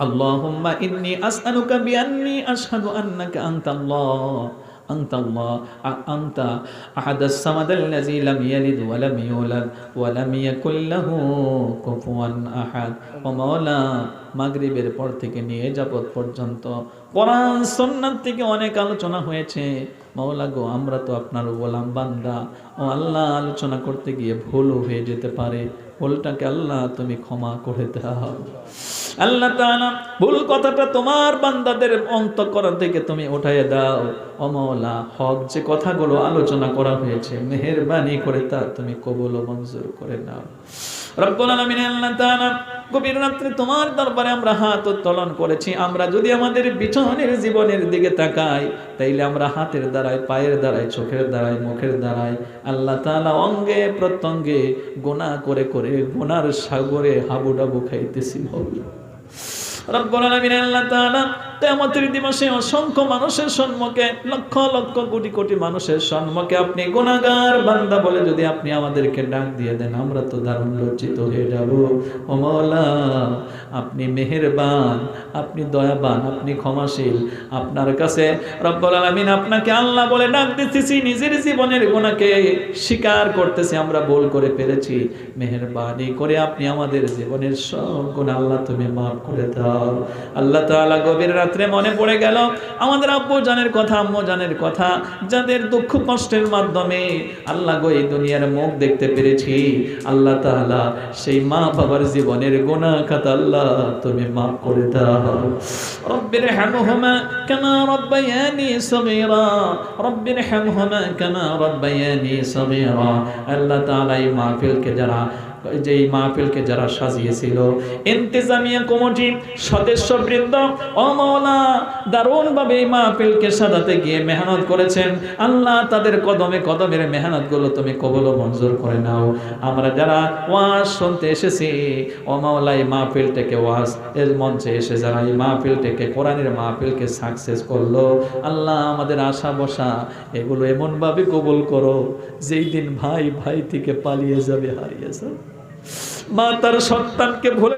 আল্লাহুম্মা ইন্নী আসআলুকা বিআন্নী আশহাদু আন্নাকা আনতাল্লাহ আনতা আহাদাস সামাদাল্লাযী লাম ইয়ালিদ ওয়া লাম ইউলাদ ওয়া লাম ইয়াকুল লাহু কুফুয়ান আহাদ। ও মাওলা, মাগরিবের পর থেকে নিয়ে যাবত পর্যন্ত কোরআন সুন্নাত থেকে অনেক আলোচনা হয়েছে। মাওলা গো, আমরা তো আপনার গোলাম বান্দা। ও আল্লাহ, আলোচনা করতে গিয়ে ভুলও হয়ে যেতে পারে। ভুলটাকে আল্লাহ তুমি ক্ষমা করে দাও। আল্লাহ তাআলা, ভুল কথাটা তোমার বান্দাদের অন্তঃকরণ থেকে তুমি উঠাইয়া দাও। ও মাওলা, হক যে কথাগুলো আলোচনা করা হয়েছে, মেহেরবানি করে তা তুমি কবুল ও মঞ্জুর করে নাও। রব্বুল আলামিন, আল্লাহ তাআলা, গভীর রাত্রে তোমার দরবারে আমরা হাত উত্তোলন করেছি। আমরা যদি আমাদের পিছনের জীবনের দিকে তাকাই, তাইলে আমরা হাতের দ্বারায়, পায়ের দ্বারায়, চোখের দ্বারায়, মুখের দ্বারায় আল্লাহ তাআলা অঙ্গে প্রত্যঙ্গে গুনাহ করে করে গুনার সাগরে হাবুডাবু খাইতেছি। রব্বুল আলামিন, আল্লাহ তাআলা, কিয়ামতের দিবসে অসংখ্য মানুষের সম্মুখে, লক্ষ লক্ষ কোটি কোটি মানুষের সম্মুখে আপনি গুনাহগার বান্দা বলে যদি আপনি আমাদেরকে ডাক দিয়ে দেন, আমরা তো দারুণ লজ্জিত হয়ে যাব। ও মাওলা, আপনি মেহেরবান, আপনি দয়াবান, আপনি ক্ষমাশীল। আপনার কাছে রব্বুল আলামিন আপনাকে আল্লাহ বলে ডাক দিতেছি, নিজের জীবনের গুনাহকে স্বীকার করতেছি, আমরা ভুল করে ফেলেছি। মেহেরবানি করে আপনি আমাদের জীবনের সব গুনাহ আল্লাহ তুমি মাফ করে দাও। আল্লাহ তাআলা, গভীর রাত্রে মনে পড়ে গেল আমাদের আব্বু জানের কথা, আম্মু জানের কথা, যাদের দুঃখ কষ্টের মাধ্যমে আল্লাহ গো এই দুনিয়ার মুখ দেখতে পেরেছি। আল্লাহ তাআলা, সেই মা বাবার জীবনের গুনাহ খাতা আল্লাহ তুমি মাফ করে দাও। রব্বির হামহুমা কামা রাব্বায়ানি সগীরা, রব্বির হামহুমা কামা রাব্বায়ানি সগীরা। আল্লাহ তাআলা, এই মাহফিলকে যারা যেই মাহফিলকে যারা সাজিয়েছিল, ইন্তেজামিয়া কমিটি সদস্যবৃন্দ, ও মাওলা, দারুণভাবে এই মাহফিলকে সাজাতে গিয়ে মেহনত করেছেন। আল্লাহ, তাদের কদমে কদমের মেহনতগুলো তুমি কবুল ও মঞ্জুর করে নাও। আমরা যারা ওয়াজ শুনতে এসেছি, ও মাওলা, এই মাহফিলটাকে ওয়াজ এর মঞ্চে এসে যারা এই মাহফিলটাকে, কোরআনের মাহফিলকে সাকসেস করলো, আল্লাহ, আমাদের আশা বসা এগুলো এমনভাবে কবুল করো যেই দিন ভাই ভাই থেকে পালিয়ে যাবে, হারিয়ে যাবে, মা তার সন্তানকে ভুলে